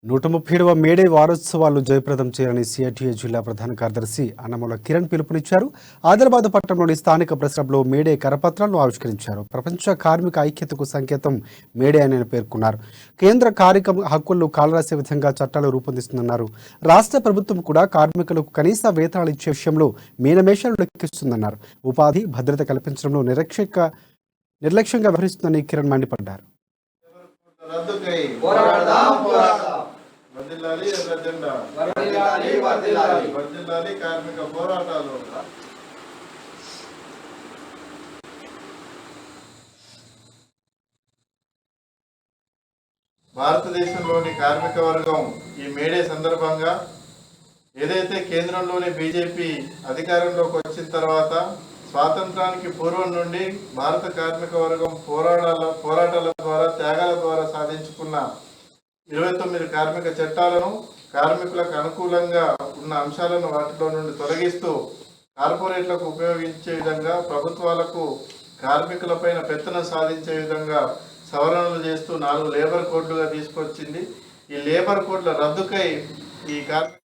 137వ May Day వారోత్సవాలు జయప్రదం చేయాలని సిఐటియు జిల్లా ప్రధాన కార్యదర్శి అన్నమల కిరణ్ పిలుపునిచ్చారు. ఆదిలాబాద్ పట్టణంలోని స్థానిక ప్రెస్ క్లబ్లో మేడే కరపత్రాలను ఆవిష్కరించారు. ప్రపంచ కార్మిక ఐక్యతకు సంకేతం మేడే అని పేర్కొన్నారు. కేంద్ర కార్మిక హక్కులను కాలరాసే విధంగా చట్టాలు రూపొందిస్తుందన్నారు. రాష్ట్ర ప్రభుత్వం కూడా కార్మికులకు కనీస వేతనాలు ఇచ్చే విషయంలో మీనమేషాలు లెక్కిస్తుందన్నారు. ఉపాధి భద్రత కల్పించడంలో నిర్లక్ష్యంగా వ్యవహరిస్తుందని కిరణ్ మండిపడ్డారు. కార్మిక పోరాటాలు భారతదేశంలోని కార్మిక వర్గం ఈ మేడే సందర్భంగా ఏదైతే కేంద్రంలోని బీజేపీ అధికారంలోకి వచ్చిన తర్వాత స్వాతంత్రానికి పూర్వం నుండి భారత కార్మిక వర్గం పోరాటాల ద్వారా త్యాగాల ద్వారా సాధించుకున్న 29 కార్మిక చట్టాలను కార్మికులకు అనుకూలంగా ఉన్న అంశాలను వాటిలో నుండి తొలగిస్తూ కార్పొరేట్లకు ఉపయోగించే విధంగా ప్రభుత్వాలకు కార్మికులపైన పెత్తనం సాధించే విధంగా సవరణలు చేస్తూ 4 లేబర్ కోడ్లుగా తీసుకొచ్చింది. ఈ లేబర్ కోడ్ల రద్దుకై ఈ